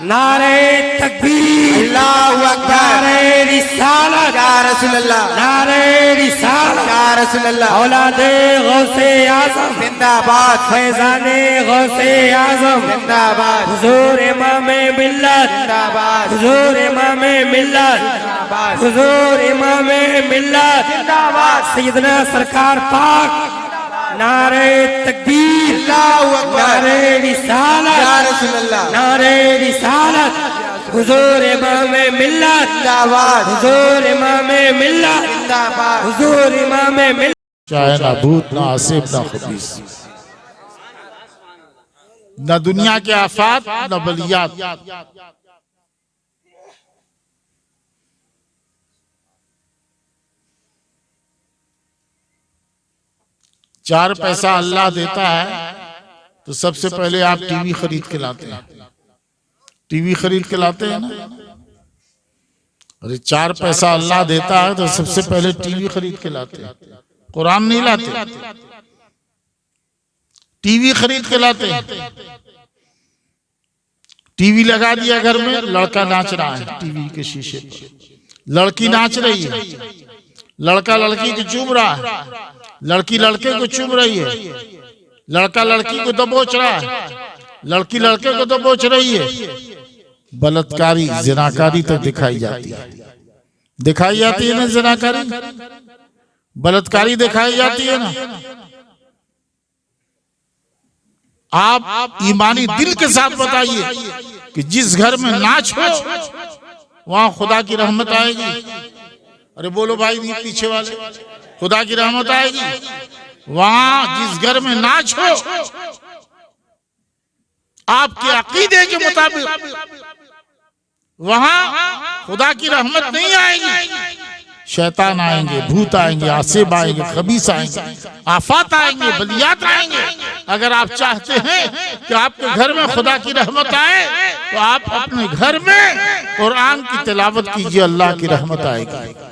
नारे तकबीर, अल्लाहु अकबर, नारे रिसालत, या रसूल अल्लाह, नारे रिसालत, या रसूल अल्लाह, औलादे गौसे आजम जिंदाबाद, फैजाने गौसे आजम जिंदाबाद, हुजूर इमामे मिल्लत, जिंदाबाद, हुजूर इमामे मिल्लत, जिंदाबाद, हुजूर इमामे मिल्लत, जिंदाबाद, सैयदना सरकार पाक, नारे तकबीर, अल्लाहु अकबर, नारे रिसालत, या रसूल अल्लाह, नारे रिसालत, हुजूर इमामे मिल्लत, जिंदाबाद, हुजूर इमामे मिल्लत, जिंदाबाद, हुजूर इमामे मिल्लत। चाहे ना भूत ना आसिफ ना खबीस, न दुनिया के आफात न बलियात। चार पैसा अल्लाह देता है तो सबसे पहले आप टीवी खरीद के लाते हैं। टीवी खरीद के लाते हैं ना। अरे चार पैसा अल्लाह देता है तो सबसे पहले टीवी खरीद के लाते हैं। कुरान नहीं लाते, टीवी खरीद के लाते हैं। टीवी लगा दिया घर में, लड़का नाच रहा है टीवी के शीशे पर, लड़की नाच रही है, लड़का लड़की को चूम रहा है, लड़की लड़के को चूम रही है, लड़का लड़की को दबोच रहा है, लड़की लड़के को दबोच रही है। बलात्कारी जिनाकारी तक दिखाई जाती है, दिखाई जाती है ना जिनाकारी, बलात्कारी दिखाई जाती है ना। आप ईमानी दिल के साथ बताइए कि जिस घर में नाच हो वहां खुदा की रहमत आएगी। अरे बोलो भाई, नहीं पीछे वाले, खुदा की रहमत आएगी। वहां जिस घर में नाच हो, आपके अकीदे के मुताबिक वहां खुदा की रहमत नहीं आएगी। शैतान आएंगे, भूत आएंगे, आसिब आएंगे, खबीस आएंगे, आफात आएंगे, बलियात आएंगे। अगर आप चाहते हैं कि आपके घर में खुदा की रहमत आए तो आप अपने घर में कुरान की तिलावत कीजिए, अल्लाह की रहमत आएगी।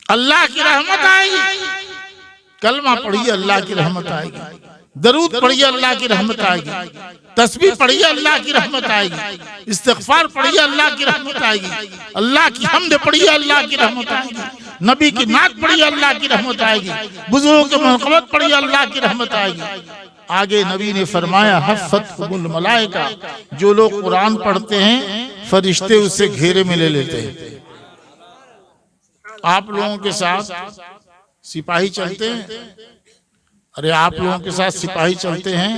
अल्लाह की रहमत आएगी। कलमा पढ़िए, अल्लाह की रहमत आएगी। दरूद पढ़िए, अल्लाह की रहमत आएगी। तस्बीह पढ़िए, अल्लाह की रहमत आएगी। इस्तिग़फ़ार पढ़िए, अल्लाह की रहमत आएगी। अल्लाह की हम्द पढ़िए, अल्लाह की रहमत आएगी। नबी की नात पढ़िए, अल्लाह की रहमत आएगी। बुजुर्गों की मुनक़बत पढ़िए, अल्लाह की रहमत आएगी। आगे नबी ने फरमाया, हफ़्फ़तहुमुल मलाइका, जो लोग कुरान पढ़ते हैं फरिश्ते उसे घेरे में ले लेते हैं। आप लोगों के साथ सिपाही चलते हैं? अरे आप लोगों के साथ सिपाही चलते हैं?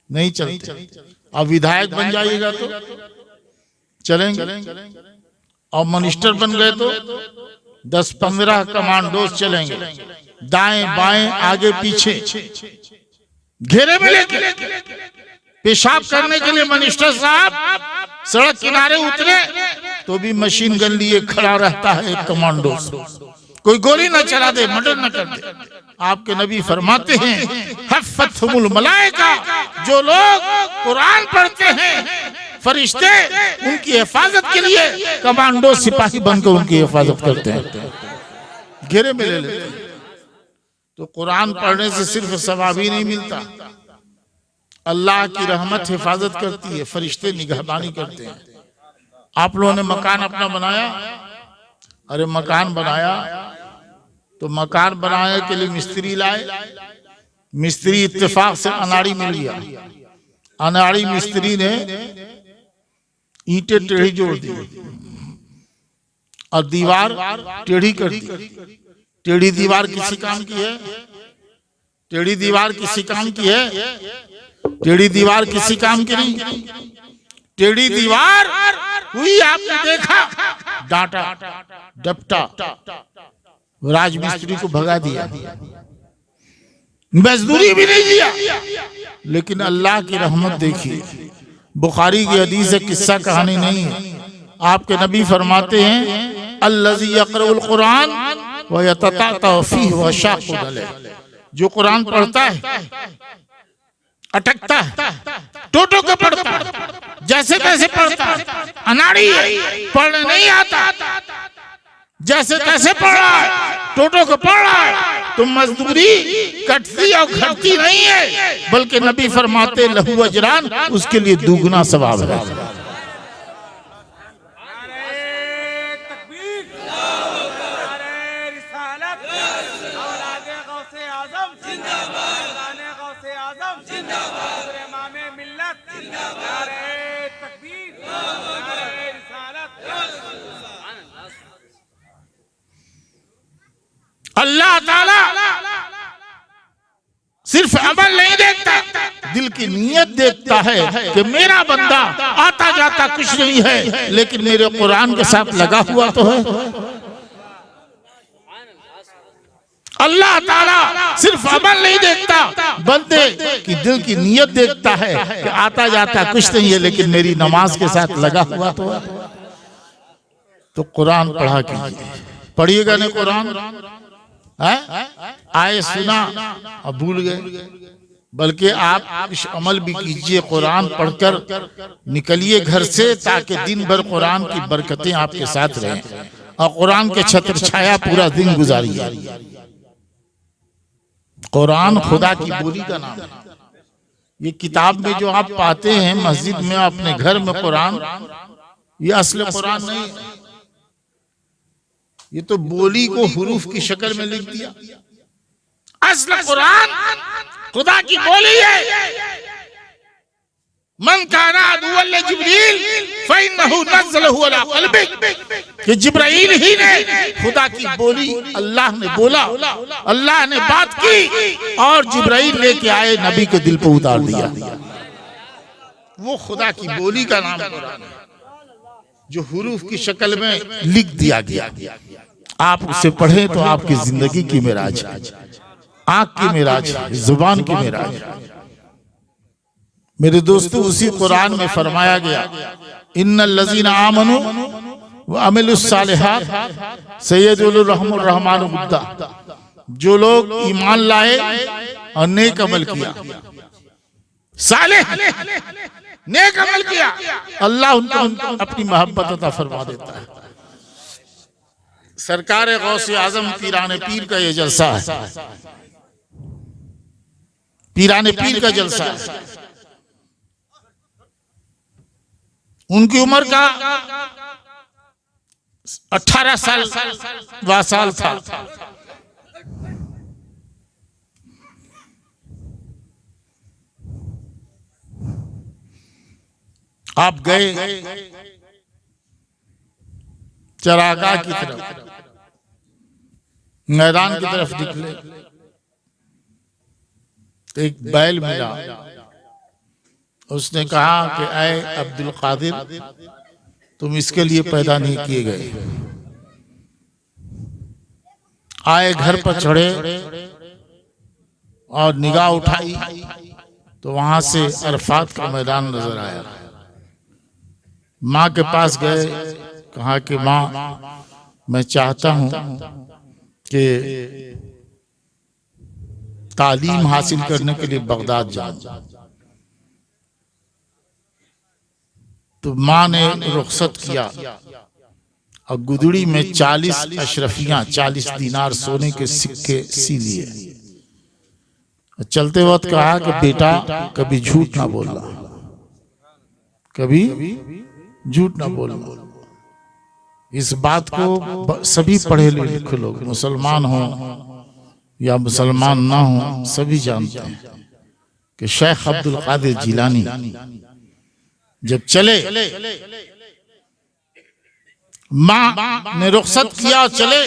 नहीं चलते। अब विधायक बन जाइएगा तो चलेंगे, और मिनिस्टर बन गए तो 10-15 कमांडोज चलेंगे, दाएं बाएं आगे पीछे घेरे में लेके। पेशाब करने के लिए मिनिस्टर साहब सड़क किनारे उतरे तो भी मशीन गन लिए खड़ा रहता है एक कमांडो। कोई गोली न चला दे, मर्डर न कर दे। आपके नबी फरमाते हैं, हफ़्फ़तहुमुल मलाइका, जो लोग कुरान पढ़ते हैं फरिश्ते उनकी हिफाजत के लिए कमांडो सिपाही बनकर उनकी हिफाजत करते हैं, घेरे में ले लेते हैं। तो कुरान पढ़ने से सिर्फ सवाब ही नहीं मिलता, अल्लाह की रहमत हिफाजत करती है, फरिश्ते निगहबानी करते हैं। आप लोगों ने मकान अपना बनाया, अरे मकान बनाया तो मकान बनाने के लिए मिस्त्री लाए, मिस्त्री इत्तेफाक से अनाड़ी मिल गया, अनाड़ी मिस्त्री ने ईंटें टेढ़ी जोड़ दी और दीवार टेढ़ी कर दी। टेढ़ी दीवार किसी काम की है? टेढ़ी दीवार किसी काम की है? टेढ़ी दीवार किसी काम की नहीं। टेढ़ी दीवार हुई, आपने देखा, डांटा डपटा, राजमिस्त्री को भगा दिया, मजदूरी भी नहीं दिया। लेकिन अल्लाह की रहमत देखिए, बुखारी की हदीस है, किस्सा कहानी नहीं है। आपके नबी फरमाते हैं, अल्लज़ी यक़रउल कुरान व यतताअ फ़ीहि व शाक़्क़ु अलैहि, जो कुरान पढ़ता है अटकता है, टोटो को पढ़ता है, जैसे तैसे पढ़ता है, अनाड़ी है, पढ़ने नहीं आता, जैसे तैसे पढ़ रहा है, टोटो को पढ़ रहा है, तो मजदूरी कटती और घटती नहीं है, बल्कि नबी फरमाते लहू अजरान, उसके लिए दुगना सवाब है। अल्लाह ताला सिर्फ अमल नहीं देखता, दिल की नीयत देखता है कि मेरा बंदा आता जाता कुछ नहीं है, लेकिन मेरे कुरान के साथ लगा हुआ तो है। अल्लाह ताला सिर्फ अमल नहीं देखता, बंदे की दिल की नीयत देखता है कि आता जाता कुछ नहीं है, लेकिन मेरी नमाज के साथ लगा हुआ तो है। तो कुरान पढ़ा कीजिए, पढ़िएगा नहीं कुरान, आए सुना और भूल गए, बल्कि आप कुछ अमल भी कीजिए। कुरान पढ़कर निकलिए घर से, ताकि दिन भर कुरान की बरकतें आपके साथ रहें और कुरान के छत्र छाया पूरा दिन गुजारिए। कुरान खुदा की बोली का नाम है। ये किताब में जो आप पाते हैं मस्जिद में, अपने घर में कुरान, ये असली कुरान नहीं, ये तो बोली को हुरूफ की शक्ल में लिख दिया। असल कुरान खुदा की बोली है। मन काना अदुव्वन लिजिब्रील फइन्नहु नज़्ज़लहु अला क़ल्बिक, कि जिब्राइल ही ने खुदा की बोली, अल्लाह ने बोला, अल्लाह ने बात की और जिब्राइल लेके आए, नबी के दिल पर उतार दिया। वो खुदा की बोली का नाम कुरान है, जो हुरूफ की शक्ल में लिख दिया गया। आप उसे पढ़ें तो आपकी जिंदगी की मिराज, आंख की मिराज, जुबान की मिराज। मेरे दोस्तों, उसी कुरान में फरमाया गया, इन्नल लज़ीना आमनू व अमिलुस सालिहात सयजअलु लहुमुर रहमानु वुद्दा, जो लोग ईमान लाए और नेक अमल किया, सालेह नेक अमल किया, अल्लाह उनको अपनी मोहब्बत अता फरमा देता है। सरकार गौसे आजम पीराने पीर का ये जलसा है, पीराने पीर का जलसा है। उनकी उम्र का 18 साल था। आप गए चरागाह की तरफ, मैदान की तरफ निकले, एक बैल मिला। उसने कहा कि ऐ अब्दुल कादिर, तुम इसके लिए पैदा नहीं किए गए। आए, घर पर चढ़े और निगाह उठाई तो वहां से अरफात का मैदान नजर आया। माँ के पास गए, कहा कि माँ, मैं चाहता हूं कि तालीम हासिल करने के लिए बगदाद जाऊं। तो माँ ने रुखसत किया और गुदड़ी में 40 अशरफियां, 40 दीनार सोने के सिक्के सी लिए। चलते वक्त कहा कि बेटा, कभी झूठ ना बोलना, कभी झूठ ना बोलना। इस बात को सभी पढ़े लिखे लोग, मुसलमान हो या मुसलमान ना हो, सभी जानते हैं कि शेख अब्दुल कादिर जिलानी जब चले, माँ ने रुखसत किया और चले,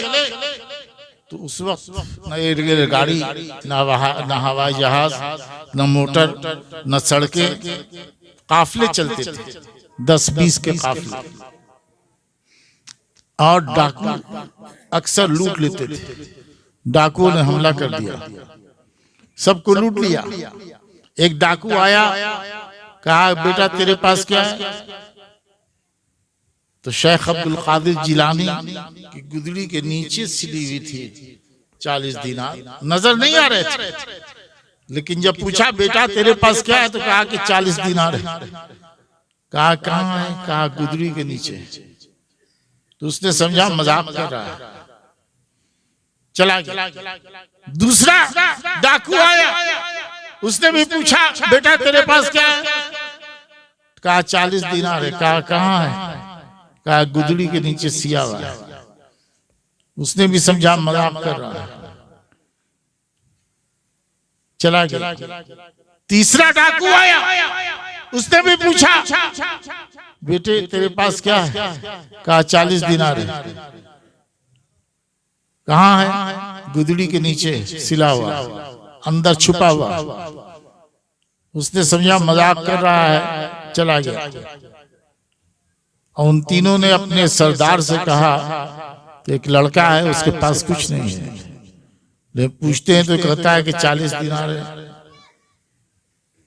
तो उस वक्त न रेलगाड़ी, न हवाई जहाज, न मोटर, न सड़कें, काफिले चलते थे, 10-20 के काफिले। और डाकू अक्सर लूट लेते थे। डाकुओं ने हमला कर दिया, सबको लूट लिया। एक डाकू आया, कहा बेटा तेरे पास क्या है? तो शेख अब्दुल कादिर जिलानी की गुदड़ी के नीचे सिली हुई थी 40 दीनार, नजर नहीं आ रहे थे। लेकिन जब पूछा बेटा तेरे पास क्या है, तो कहा कि 40 दीनार है। कहा कहाँ है? कहा गुदड़ी के नीचे। तो उसने समझा मजाक कर रहा है। चला गया। दूसरा डाकू आया, उसने भी पूछा बेटा तेरे पास क्या है? कहा 40 दिनार है। कहा कहाँ है? कहा गुदड़ी के नीचे सिया हुआ है। उसने भी समझा मजाक कर रहा है, चला गया। तीसरा डाकू आया, उसने भी पूछा बेटे तेरे पास क्या है? कहा 40 दिनार है। कहाँ है? गुदड़ी के नीचे सिला हुआ, अंदर छुपा हुआ। उसने समझा मजाक कर रहा है, चला गया। और उन तीनों ने अपने सरदार से कहा एक लड़का है उसके पास कुछ नहीं है। लेकिन पूछते हैं तो कहता है कि 40 दिनार है,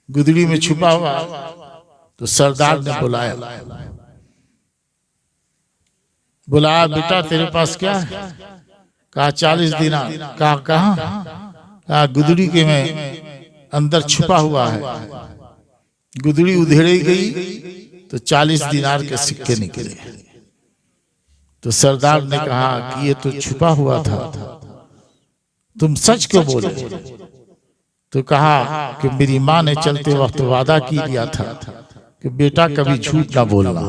गुदड़ी में छुपा हुआ। तो सरदार ने बुलाया बेटा तेरे पास क्या है? कहा 40 दिनार। कहा कहाँ? कहा गुदड़ी के में अंदर छुपा हुआ है। गुदड़ी उधेड़ी गई तो 40 दिनार के सिक्के निकले। तो सरदार ने कहा कि ये तो छुपा हुआ था, तुम सच क्यों बोले? तो कहा कि मेरी माँ ने चलते वक्त वादा की लिया था कि बेटा कभी झूठ ना बोलना।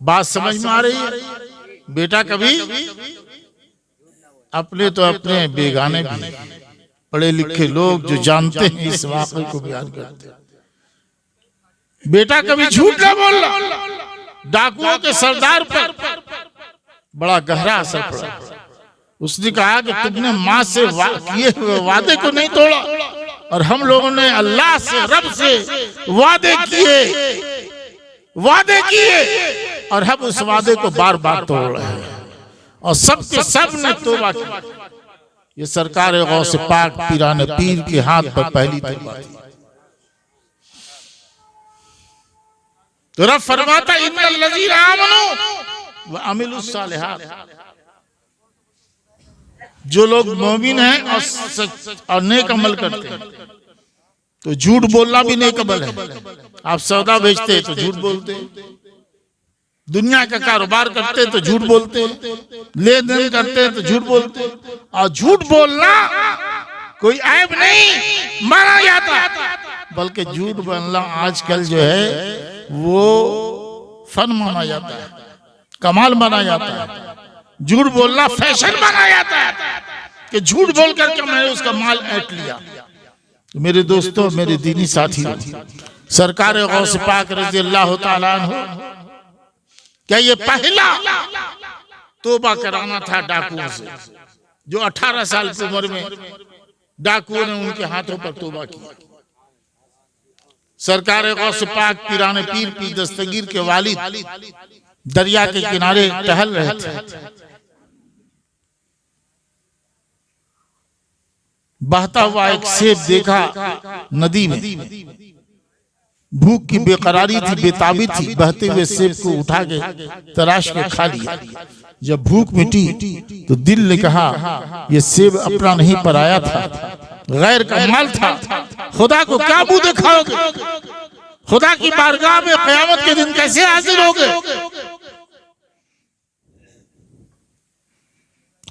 बात समझ में आ रही है? बेटा कभी अपने तो अपने बेगाने भी पढ़े लिखे लोग जो जानते हैं इस वाक़े को बयान करते हैं। बेटा कभी झूठ ना बोलना। डाकुओं के सरदार पर बड़ा गहरा असर पड़ा। उसने कहा कि तुमने माँ से किए हुए वादे को नहीं तोड़ा, और हम लोगों ने अल्लाह से, रब से वादे किए और हम उस वादे को बार बार तोड़ रहे हैं। और सबके सब ने तौबा की। ये सरकार गौस पाक पीराने पीर के हाथ पर पहली तौबा थी। तो रब फरमाता इन्नल लज़ीना आमनू व अमिलुस सालिहात, जो लोग मोमिन हैं और नेक अमल करते हैं। तो झूठ बोलना भी नेक अमल है। आप सौदा बेचते हैं तो झूठ बोलते हैं, दुनिया का कारोबार करते हैं तो झूठ बोलते हैं, लेन देन करते हैं तो झूठ बोलते हैं। और झूठ बोलना कोई ऐब नहीं माना जाता, बल्कि झूठ बोलना आजकल जो है वो फन माना जाता है, कमाल माना जाता है। झूठ बोलना फैशन माना जाता है कि झूठ बोल करके मैंने उसका माल ऐंठ लिया। तो मेरे दोस्तों, मेरे दीनी साथियों, सरकार गौस पाक रज़ी अल्लाह तआला अन्हु, क्या ये पहला तौबा कराना था डाकुओं से, जो 18 साल की उम्र में डाकुओं ने उनके हाथों पर तौबा की। सरकार गौस पाक पीराने पीर पी दस्तगीर के वालिद दरिया के किनारे टहल रहे थे। बहता हुआ एक सेब देखा नदी में। भूख की बेकरारी थी, बेताबी थी। बहते हुए सेब को उठा के तराश के खा लिया। जब भूख मिटी तो दिल ने कहा यह सेब अपना नहीं पराया था, गैर का माल था। खुदा को क्या मुंह दिखाओगे? खुदा की बारगाह में क़यामत के दिन कैसे हाजिर होगे?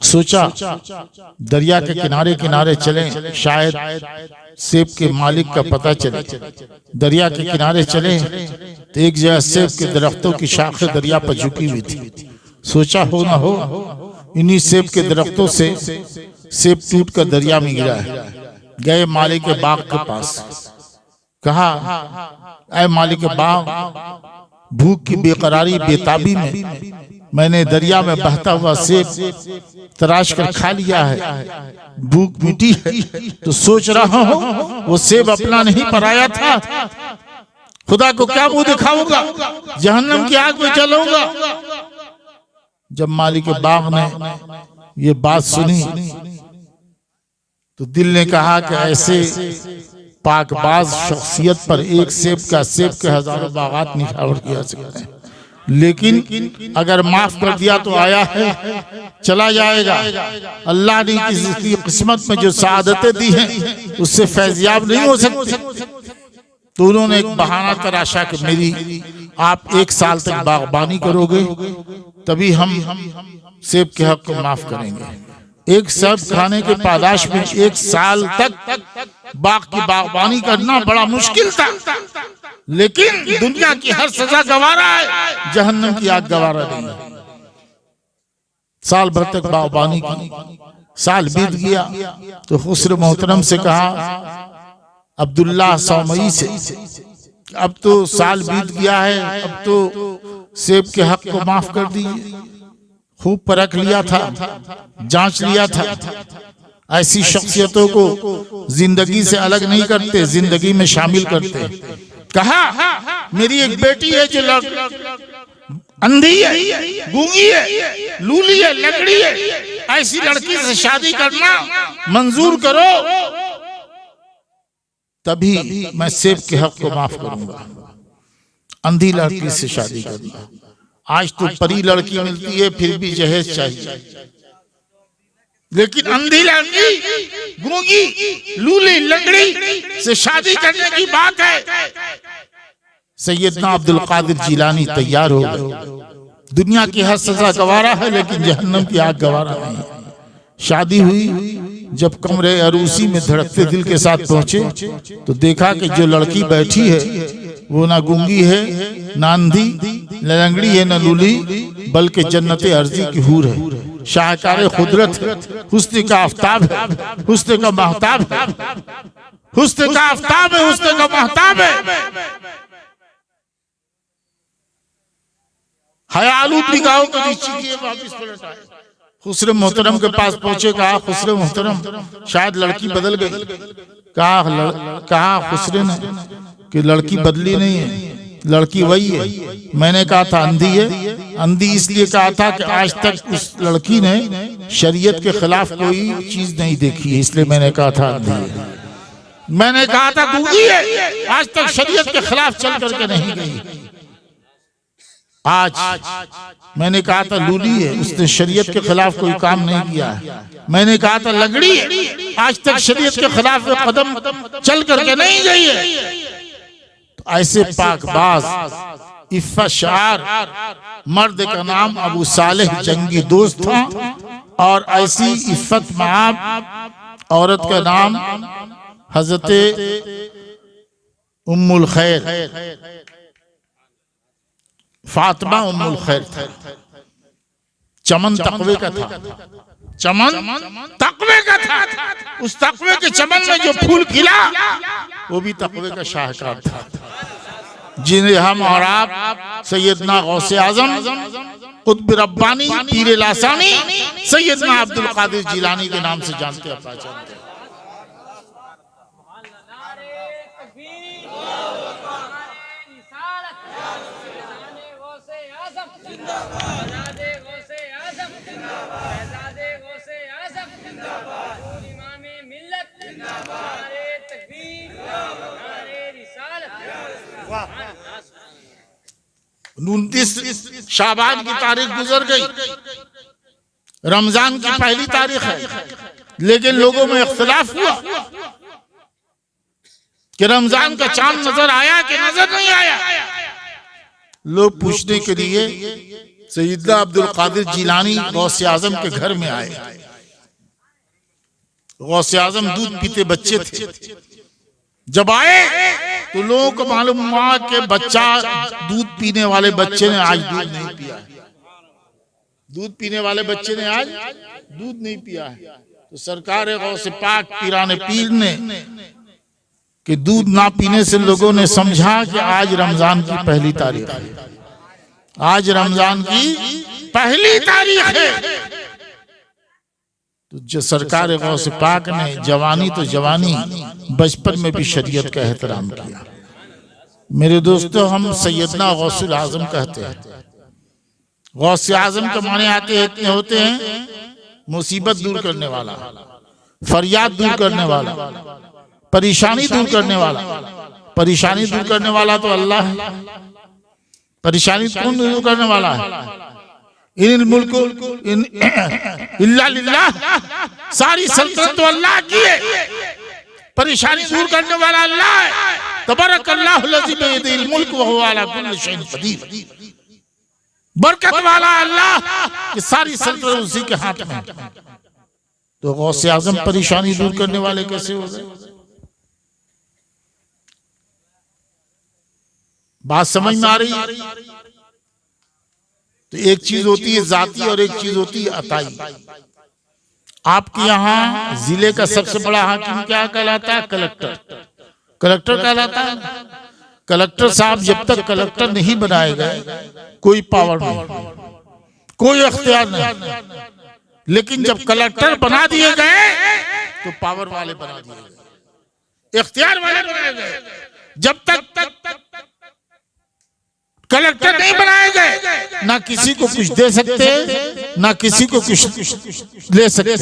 सोचा दरिया के किनारे किनारे चलें, शायद सेब के मालिक का पता चले। दरिया के किनारे चले तो एक जगह सेब के दरख्तों की शाखें दरिया पर झुकी हुई थी। सोचा हो ना हो इन्हीं सेब के दरख्तों से सेब टूट कर दरिया में गिरा है। गए मालिक के बाग के पास, कहा ऐ मालिक के बाग, भूख की बेकरारी बेताबी में मैंने दरिया में बहता हुआ सेब तराश कर खा लिया है। भूख मिटी है तो सोच रहा हूँ वो सेब अपना नहीं पराया था। खुदा को क्या मुंह दिखाऊंगा? जहन्नम की आग में जलूंगा। जब मालिक बाग ने ये बात सुनी तो दिल ने कहा कि ऐसे पाकबाज शख्सियत पर एक सेब के हजारों बागात निछावर किया सकते हैं, लेकिन अगर माफ कर दिया तो आया है चला जाएगा। अल्लाह ने किसी किस्मत में जो सआदतें दी हैं उससे फैज़याब नहीं हो सकते। तो उन्होंने एक बहाना तराशा कि मेरी आप 1 साल तक बागबानी करोगे तभी हम सेब के हक को माफ करेंगे। एक सेब खाने के पादाश में 1 साल तक बाग की बागबानी करना बड़ा मुश्किल था, लेकिन दुनिया की हर सजा गवारा है, जहन्नम की आग गवारा नहीं है। साल भर तक बागबानी की, साल बीत गया तो खुसरो मोहतरम से कहा, अब्दुल्लाह सौमई से, अब तो साल बीत गया है, अब तो सेब के हक को माफ कर दीजिए। खूब परख लिया था, जांच लिया था। ऐसी शख्सियतों को जिंदगी से अलग नहीं करते, जिंदगी में शामिल करते। कहा, मेरी एक बेटी है जो अंधी है, गूंगी है, लूली है, लंगड़ी है, ऐसी लड़की से शादी करना मंजूर करो, तभी मैं सेब के हक को माफ करूंगा। अंधी लड़की से शादी करना, आज तो परी लड़की मिलती है फिर भी जहेज चाहिए, लेकिन अंधी लड़की, गूंगी, लूली, लंगड़ी से शादी करने की बात है। सैयदना अब्दुल कादिर जिलानी तैयार हो गए। दुनिया की हर सजा गवारा है, लेकिन जहन्नम की आग गवारा नहीं। शादी हुई, जब कमरे अरूसी में धड़कते दिल के साथ पहुंचे तो देखा कि जो लड़की बैठी है वो ना गूंगी है, ना अंधी, न लंगड़ी है, न लूली, बल्कि जन्नते अर्जी की हूर है, शाहकार खुदरत है, हुस्न का आफ्ताब है, हुस्न का महताब है, हुस्न का आफ्ताब है, हुस्न का महताब है। हयालू निगाहों को नीचे किए वापस पलट आए। खुसरो मोहतरम के पास पहुंचे, कहा, खुसरो मोहतरम शायद लड़की बदल गई। कहा खुसरो ने कि लड़की बदली नहीं है, लड़की वही है। मैंने कहा था अंधी है। अंधी इसलिए कहा था कि आज तक उस लड़की ने शरीयत के खिलाफ कोई चीज नहीं देखी है, इसलिए मैंने कहा था अंधी है। मैंने कहा था गूंगी है, आज तक शरीयत के खिलाफ चल करके नहीं गई। आज मैंने कहा था लूली है, उसने शरीयत के खिलाफ कोई काम नहीं किया है। मैंने कहा था लंगड़ी है, आज तक शरीयत के खिलाफ कदम चल करके नहीं गई है। तो ऐसे पाकबाज इफ़्फ़त शार मर्द का नाम अबू सालेह जंगी दोस्त था, और ऐसी इफ़्फ़त मआब औरत का नाम हजरते उम्मुल खैर फातिमा उम्मुल खैर था। चमन तकवे का था, चमन तकवे का था। उस तकवे के चमन में जो फूल खिला वो भी तकवे का शाहकार था, जिन्हें हम और आप सैयदना गौसे आजम, कुतुब रब्बानी, पीर लासानी सैयदना अब्दुल कादिर जिलानी के नाम से जानते हैं, पहचानते हैं। शाबान की तारीख गुजर गई, रमजान की पहली तारीख है, लेकिन लोगों में इख्तिलाफ हुआ कि रमजान का चांद नजर आया कि नजर नहीं आया। लोग पूछने के लिए सैयदना अब्दुल कादिर जिलानी गौसे आजम के घर में आए। गौसे आजम दूध पीते बच्चे थे। जब आए तो लोगों को मालूम हुआ कि बच्चा, दूध पीने वाले बच्चे ने आज दूध नहीं पिया है। दूध पीने वाले बच्चे ने आज दूध नहीं पिया है। तो सरकार गौसे पाक पीराने पीर ने कि दूध ना पीने से लोगों ने समझा कि आज रमजान की पहली तारीख है, आज रमजान की पहली तारीख है। तो जो सरकार गौसे पाक ने जवानी तो जवानी, बचपन में भी शरीयत का एहतराम किया। मेरे दोस्तों, हम सैयदना गौसुल आजम कहते हैं। गौसे आजम के माने होते हैं मुसीबत दूर करने वाला, फरियाद दूर करने वाला, परेशानी दूर करने वाला। परेशानी दूर करने वाला तो अल्लाह है। परेशानी कौन दूर करने वाला है? इन मुल्क इल्ला लिल्लाह, सारी सल्तनत तो अल्लाह की है। परेशानी दूर करने वाला अल्लाह है। तबारक अल्लाहु लज़ी बियदिहिल मुल्क व हुवा अला कुल्लि शैइन क़दीर। बरकत वाला अल्लाह कि सारी सल्तनत उसी के हाथ में। तो गौसे आजम परेशानी दूर करने वाले कैसे हो गए? बात समझ में आ रही है? तो एक चीज होती है जाती और एक चीज होती है अताई। आपके यहाँ जिले का सबसे बड़ा हाकिम क्या कहलाता है? कलेक्टर। कलेक्टर कहलाता है। कलेक्टर साहब जब तक कलेक्टर नहीं बनाए गए कोई पावर नहीं, कोई अख्तियार नहीं, लेकिन जब कलेक्टर बना दिए गए तो पावर वाले बना दिए गए, इख्तियार वाले बनाए गए। जब तक कलेक्टर नहीं बनाए गए ना किसी को कुछ दे सकते, ना किसी को कुछ ले सकते,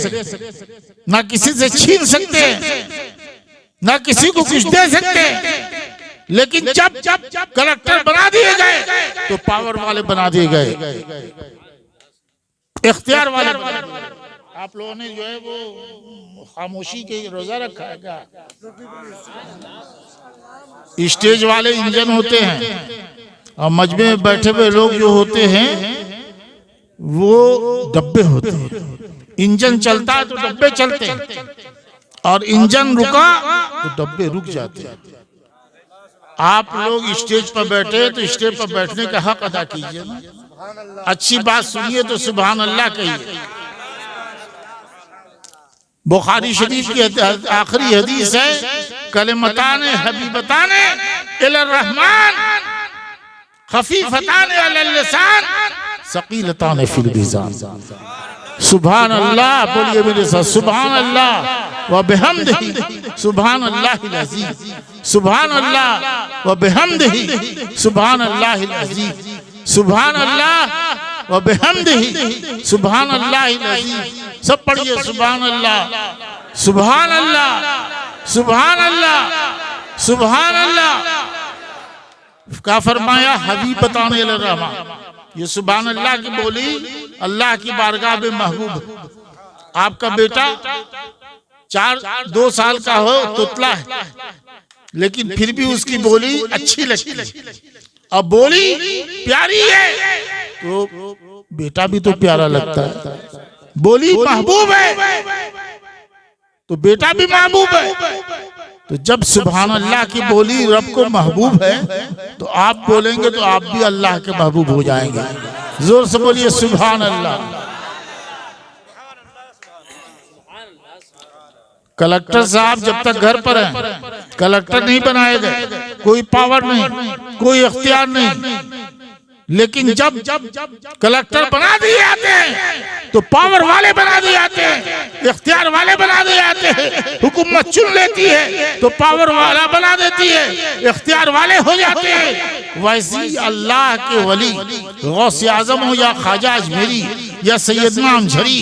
ना किसी से छीन सकते, ना किसी को कुछ दे सकते। लेकिन जब कलेक्टर बना दिए गए तो पावर वाले बना दिए गए, इख्तियार वाले बना दिए गए। आप लोगों ने जो है वो खामोशी के रोजा रखा है क्या? स्टेज वाले इंजन होते हैं और मजमे में बैठे हुए लोग जो होते हैं वो डब्बे होते हैं। इंजन चलता है तो डब्बे चलते हैं, और इंजन रुका तो डब्बे रुक जाते हैं। आप लोग स्टेज पर बैठे तो स्टेज पर बैठने का हक अदा कीजिए ना। अच्छी बात सुनिए तो सुभान अल्लाह कहिए। बुखारी शरीफ की आखिरी हदीस है, कलिमताने हबीबताने इलर रहमान खफीफताने अलल लिसान सकीलताने फिल मिज़ान। सुभान अल्लाह बोलिए मेरे साथ, सुभान अल्लाह व बिहम्दिही सुभान अल्लाहिल अज़ीम, सुभान अल्लाह व बिहम्दिही सुभान अल्लाहिल अज़ीम, सुभान अल्लाह व बिहम्दिही सुभान अल्लाहिल अज़ीम। सब पढ़िए सुभान अल्लाह, सुभान अल्लाह, सुभान अल्लाह, सुभान अल्लाह। क्या फरमाया? हबीब बताने लगा। ये सुभान अल्लाह की बोली अल्लाह की बारगाह में महबूब। आपका बेटा 2 साल का हो, तुतला है, लेकिन फिर भी उसकी बोली अच्छी लगती है और बोली प्यारी है तो बेटा भी तो प्यारा लगता है। बोली महबूब है तो बेटा भी महबूब है। तो जब सुभान अल्लाह की बोली रब को महबूब है तो आप बोलेंगे तो आप भी अल्लाह के महबूब हो जाएंगे। जोर से बोलिए सुभान अल्लाह। कलेक्टर साहब जब तक घर पर हैं, कलेक्टर नहीं बनाए गए, कोई पावर नहीं, कोई इख्तियार नहीं, लेकिन जब कलेक्टर बना दिए जाते हैं तो पावर वाले बना दिए जाते हैं, इख्तियार वाले बना दिए जाते हैं। हुकूमत चुन लेती है तो पावर वाला बना देती है, इख्तियार वाले हो जाते हैं। वैसी अल्लाह के वली गौसे आजम हो या ख्वाजा अजमेरी या सैयदना अमझरी,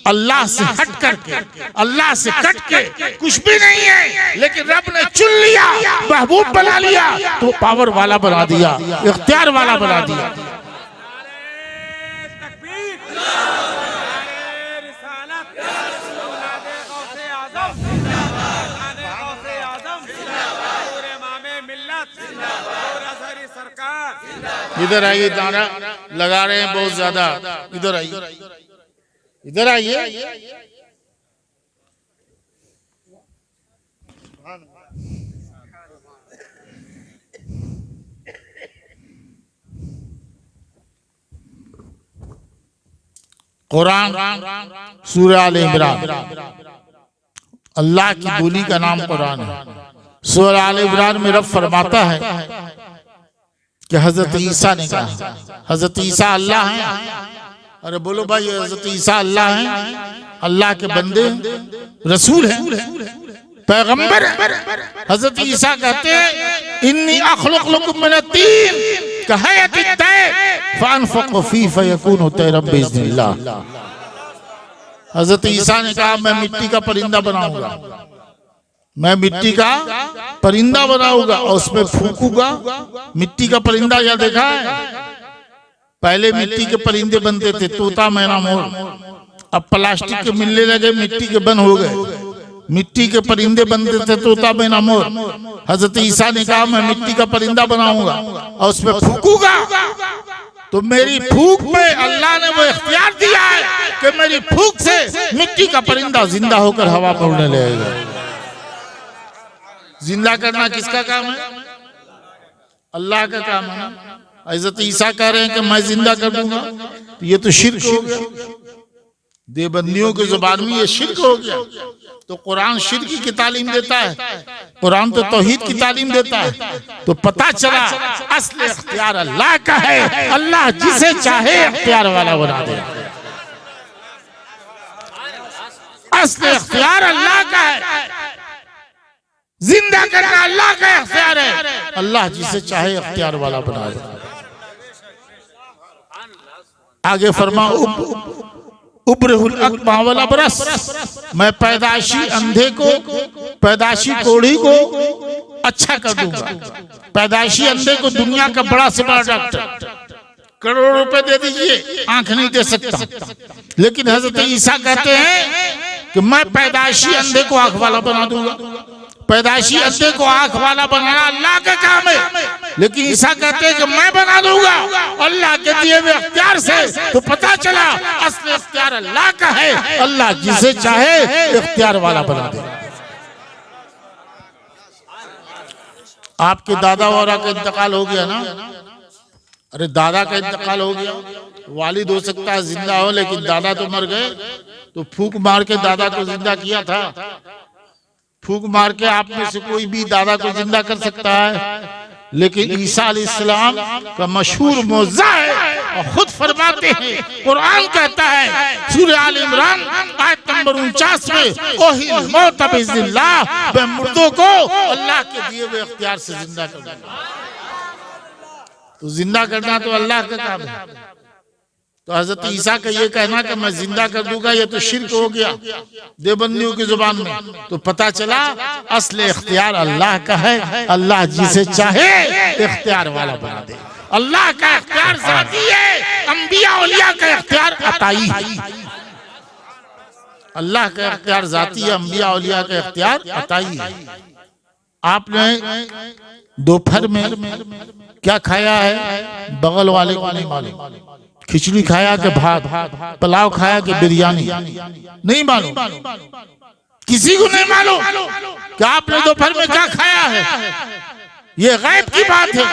अल्लाह से हट करके, अल्लाह से कट के कुछ भी नहीं है, लेकिन रब ने चुन लिया, महबूब बना लिया तो पावर वाला बना दिया, इख्तियार वाला बना दिया। इधर आइए, दाना लगा रहे हैं बहुत ज्यादा। इधर आइए, इधर आइए। कुरान सूरह आल इमरान, अल्लाह की बोली का नाम कुरान है। सूरह आल इमरान में रब फरमाता है कि हजरत ईसा ने कहा, हजरत ईसा अल्लाह हैं। अरे बोलो भाई, हजरत ईसा अल्लाह हैं, अल्लाह के बंदे, रसूल हैं, पैगंबर हैं। हजरत ईसा कहते हैं इन्नी अखलुकु लकुम मिनत-तीन कहयतित तैर फअनफुखु फीहि फयकूनु तैरन बिइज़्निल्लाह। हजरत ईसा ने कहा मैं मिट्टी का परिंदा बनाऊंगा, मैं मिट्टी का परिंदा बनाऊंगा और उसमें फूंकूंगा। मिट्टी का परिंदा या देखा है? पहले मिट्टी के परिंदे बनते थे, तोता, मैना, मोर। अब प्लास्टिक के मिलने लगे, मिट्टी के बन हो गए। मिट्टी के परिंदे बनते थे, तोता, मैना, मोर। हजरत ईसा ने कहा मैं मिट्टी का परिंदा बनाऊंगा और उसमें फूंकूंगा तो मेरी फूंक में अल्लाह ने वो इख्तियार दिया है कि मेरी फूंक से मिट्टी का परिंदा जिंदा होकर हवा में उड़ने लगेगा। जिंदा करना किसका काम है? अल्लाह का काम है ना। हज़रत ईसा कह रहे हैं कि मैं जिंदा कर दूंगा, तो ये तो शिर्क हो गया। देवबंदियों की जुबान में ये शिर्क हो गया। तो कुरान शिर्क की तालीम देता है, कुरान तो तौहीद की तालीम देता है। तो पता चला असल इख्तियार अल्लाह का है, अल्लाह जिसे चाहे इख्तियार वाला बना दे। असल इख्तियार अल्लाह का है, जिंदा करना अल्लाह का इख्तियार है, अल्लाह जिसे चाहे इख्तियार वाला बना दे। आगे फरमा उब्रहुल अकमा वल अबरस, मैं पैदाशी अंधे को, पैदाशी कोढ़ी को अच्छा कर दूंगा। पैदाशी अंधे को दुनिया का बड़ा से बड़ा डॉक्टर, करोड़ों रुपए दे दीजिए, आंख नहीं दे सकता। लेकिन हजरत ईसा कहते हैं कि मैं पैदाशी अंधे को आंख वाला बना दूंगा। पैदाशी अंधे को आंख वाला बनाना अल्लाह का काम है, लेकिन ईसा कहते हैं कि मैं बना दूंगा अल्लाह के दिए हुए इख्तियार से। तो पता चला असली इख्तियार अल्लाह का है, अल्लाह जिसे चाहे इख्तियार वाला बना दे। आपके दादा वाला का इंतकाल हो गया ना? अरे दादा का इंतकाल हो गया, वालिद हो सकता है जिंदा हो, लेकिन दादा तो मर गए। तो फूंक मार के दादा को जिंदा किया था। फूंक मार के आप में से कोई भी दादा को जिंदा कर सकता है, लेकिन ईसा अलैहिस्सलाम का मशहूर मौज़ा है और खुद फरमाते हैं, कुरान कहता है सूरह आल इमरान आयत नंबर 49 में, ओहिल मौत बिइज़्निल्लाह, मैं मुर्दों को अल्लाह के दिए हुए इख्तियार से जिंदा कर दूंगा। तो जिंदा करना तो अल्लाह का काम है। तो हजरत ईसा का ये कहना कि मैं जिंदा कर दूंगा, ये तो शिर्क हो गया देवबंदियों की जुबान में। तो पता चला असल इख्तियार अल्लाह का है, अल्लाह जिसे चाहे इख्तियार वाला बना दे। अल्लाह का इख्तियार ज़ाती है, अंबिया औलिया का इख्तियार अताई है। अल्लाह का इख्तियार ज़ाती है, अंबिया औलिया का इख्तियार अताई है। आपने दोपहर में क्या खाया है बगल वाले को नहीं मालूम। खिचड़ी खाया कि भात, पुलाव खाया कि बिरयानी, नहीं मालूम, किसी को नहीं मालूम कि आपने दोपहर में क्या खाया है। ये गैब की बात है।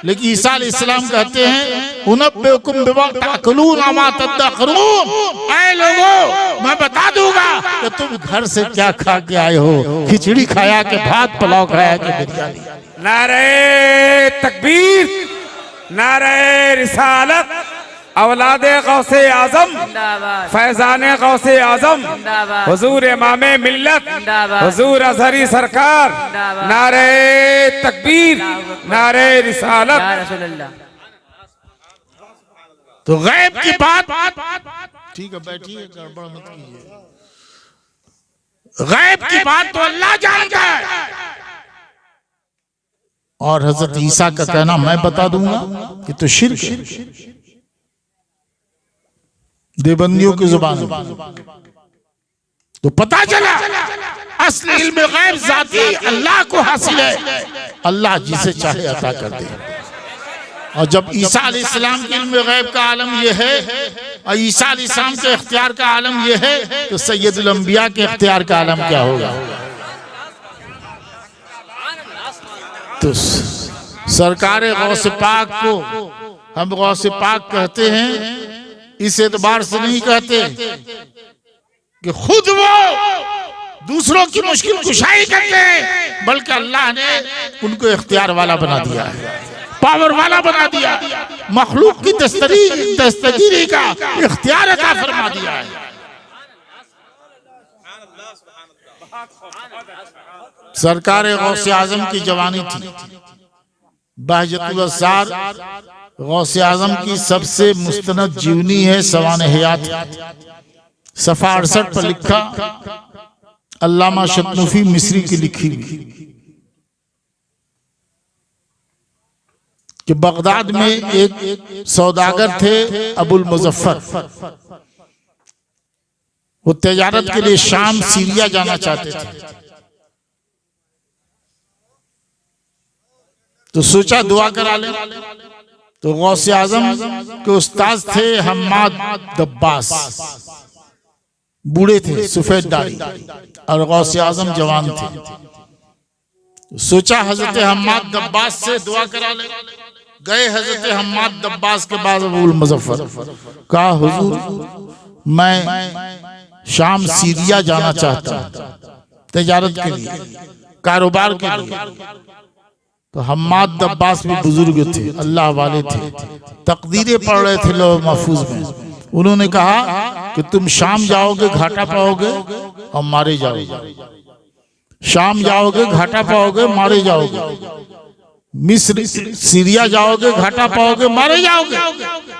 लेकिन ईसा अलैहिस्सलाम कहते हैं उनब्बिउकुम बिमा ताकुलून व मा तदखरून, ऐ लोगों मैं बता दूंगा कि तुम घर से क्या खा के आए हो। खिचड़ी खाया कि भात, पुलाव खाया कि बिरयानी। नारे तकबीर, नारे रिसालत, औलादे गौसे आजम, फैजाने गौसे आजम, हुजूर इमामे मिल्लत, हुजूर अजहरी सरकार, नारे तकबीर, नारे रिसालत। तो गैब की बात, ठीक है बैठिए, गड़बड़ मत कीजिए। गैब की बात तो अल्लाह जानता है। और हजरत ईसा का कहना मैं बता दूंगा, ये तो शिर्क है देवबंदियों की जुबान में। तो पता चला असली इल्म गैब ज़ाती अल्लाह को हासिल है, अल्लाह जिसे चाहे अता कर दे। और जब ईसा अलैहिस्सलाम के इल्म गैब का आलम यह है और ईसा अलैहिस्सलाम के इख्तियार का आलम यह है, तो सैयदुल अंबिया के इख्तियार का आलम क्या होगा। तो सरकार गौसे पाक को हम गौसे पाक कहते हैं, इस एतबार से नहीं कहते कि खुद वो दूसरों की मुश्किल कुशाई करते हैं, बल्कि अल्लाह ने उनको इख्तियार वाला बना दिया है, पावर वाला बना दिया, मखलूक की दस्तगीरी का इख्तियार अता फरमा दिया है। सरकार गौसे आजम की जवानी थी, बहजतुल अस्सार गौसे आजम की सबसे मुस्तनद जीवनी है, सवान हयात, सफ़ा 68 पर लिखा, अल्लामा शतनुफी मिस्री की लिखी हुई कि बगदाद में एक सौदागर थे अबुल मुजफ्फर। वो तिजारत के लिए शाम सीरिया जाना चाहते थे। तो सोचा दुआ करा ले। तो गौसे आजम के उस्ताद थे हम्माद दब्बास, बूढ़े थे, सफेद दाढ़ी, और गौसे आजम जवान थे। सोचा हजरत हम्माद दब्बास से दुआ करा ले। गए हजरत हम्माद दब्बास के बाद अबुल मुजफ्फर, कहा हुजूर मैं शाम सीरिया जाना चाहता हूं तिजारत के लिए, कारोबार के लिए। तो हम्माद दब्बास भी बुजुर्ग थे, अल्लाह वाले थे, तकदीरें पढ़ रहे थे लौह महफूज में। उन्होंने कहा कि तुम शाम जाओगे घाटा पाओगे और मारे जाओगे, शाम जाओगे घाटा पाओगे मारे जाओगे, मिस्र सीरिया जाओगे घाटा पाओगे मारे जाओगे।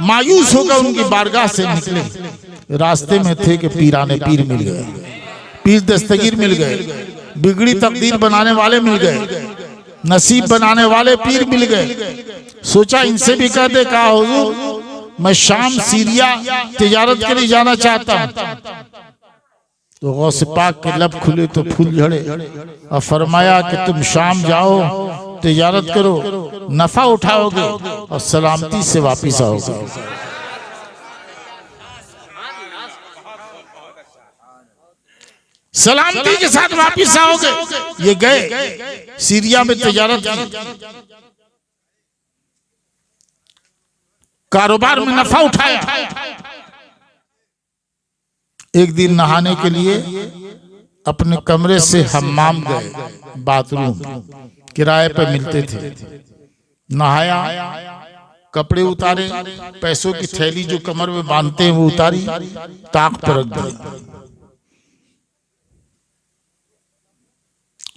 मायूस होकर उनकी बारगाह से निकले। रास्ते में थे कि पीराने पीर मिल गए, पीर दस्तगीर मिल गए, बिगड़ी तकदीर बनाने वाले मिल गए, नसीब बनाने वाले पीर मिल गए। सोचा इनसे भी कह दे, कहा हुजूर मैं शाम सीरिया तिजारत के लिए जाना चाहता हूं। तो गौसे पाक के लब खुले तो फूल झड़े और फरमाया कि तुम शाम जाओ तिजारत करो, नफा उठाओगे और सलामती से वापिस आओगे। सलामती के साथ वापिस आओगे। ये गए सीरिया में तिजारत की, कारोबार में नफा उठाया। एक दिन नहाने के लिए अपने कमरे से हम्माम गए, बाथरूम किराए पर मिलते थे। नहाया, कपड़े उतारे, पैसों की थैली जो कमर में बांधते हैं वो उतारी, ताक पर रख दी,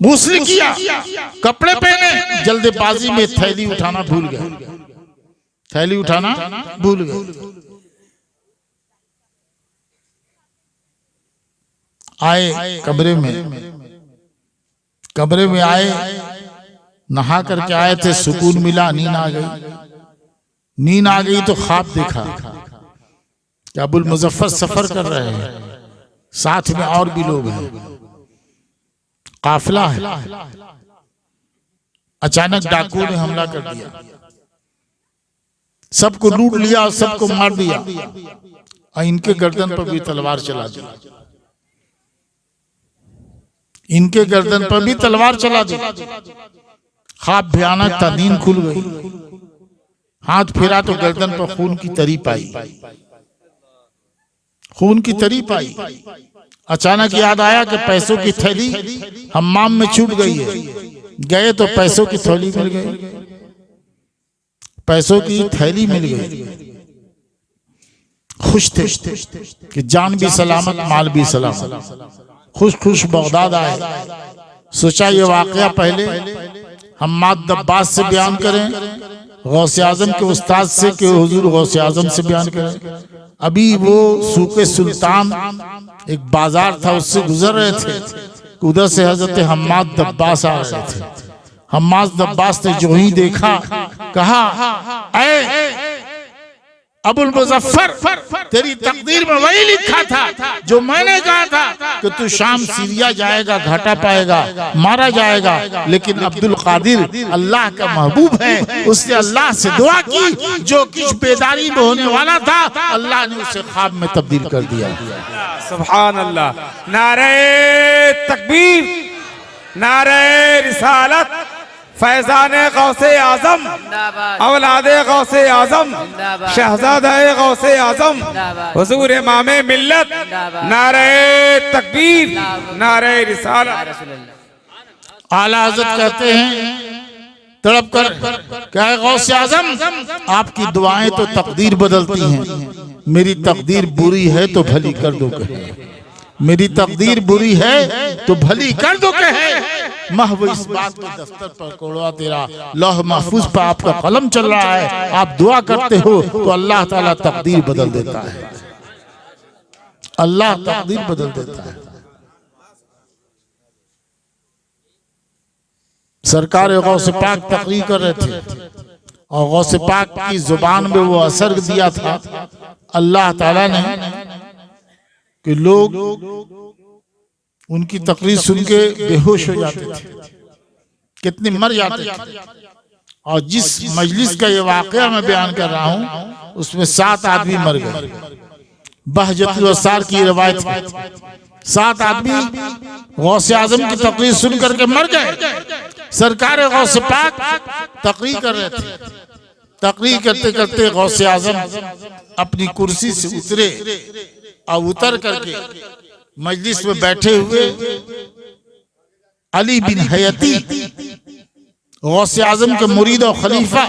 गुस्ल किया, कपड़े पहने, जल्दबाजी में थैली उठाना भूल गए, थैली उठाना भूल गए। आए कमरे में आए, नहा करके आए थे, सुकून मिला, नींद आ गई। नींद आ गई तो ख्वाब देखा कि अबुल मुजफ्फर सफर कर रहे हैं, साथ में और भी लोग हैं, काफिला है। अचानक डाकुओं ने हमला कर दिया, सबको लूट लिया और सबको मार दिया, और इनके गर्दन पर भी तलवार चला दी, इनके गर्दन पर भी तलवार चला दी। ख्वाब भयानक था, नींद खुल गई, हाथ फेरा तो गर्दन पर खून की तरी पाई, खून की तरी पाई। अचानक याद आया कि पैसों की थैली हम्माम में छूट गई है। गए तो पैसों की थैली मिल गई, पैसों की थैली मिल गई। खुश थे कि जान भी सलामत, माल भी सलामत। खुश खुश बगदाद आए। सोचा ये वाकया पहले हम्माद दब्बास से बयान करें, गौसे आजम के उस्ताद से कि हुजूर गौसे आजम से बयान करें। अभी वो सूके सुल्तान एक बाजार था, उससे गुजर रहे थे, उधर से हजरत हम्माद दब्बास आ रहे थे। हम्माद दब्बास ने जो ही देखा, कहा ऐ अबुल मुजफ्फर, तेरी तकदीर में वही लिखा था जो मैंने कहा था कि तू शाम सीरिया जाएगा, घाटा पाएगा, मारा जाएगा। लेकिन अब्दुल कादिर अल्लाह का महबूब है, उसने अल्लाह से दुआ की, जो कुछ बेदारी में होने वाला था अल्लाह ने उसे ख्वाब में तब्दील कर दिया। सुभान अल्लाह। नारे तकबीर, नारे रिसालत, फैजाने गौसे आजम, औलादे गौसे आजम, शहजादे गौसे आजम, हुजूर इमामे मिल्लत। नारे तकबीर, नारे रिसालत। आला हज़रत कहते हैं तड़प कर, क्या है गौसे आजम, आपकी दुआएं तो तकदीर बदलती हैं, मेरी तकदीर बुरी है तो भली कर दो कहे, मेरी तकदीर बुरी है तो भली कर दो कहे। महव इस बात के दफ्तर पर कोड़ा तेरा लौह महफूज पर आपका कलम चल रहा है, आप दुआ करते हो तो अल्लाह ताला तकदीर बदल देता है, अल्लाह तकदीर बदल देता है। सरकार गौसे पाक तकरीर कर रहे थे और गौसे पाक की जुबान में वो असर दिया था अल्लाह ताला ने कि लोग उनकी तकरीर सुन के बेहोश हो जाते थे, कितने मर जाते थे। और जिस मजलिस का ये वाकया मैं बयान कर रहा हूं उसमें 7 आदमी मर गए। बहजतुल असार की रवायत है 7 आदमी गौसे आजम की तकरीर सुन करके मर गए। सरकार गौसे पाक तकरीर कर रहे थे। तकरीर करते करते गौसे आजम अपनी कुर्सी से उतरे और उतर करके मजलिस में बैठे हुए अली बिन हयती गौसे आजम के मुरीद और खलीफा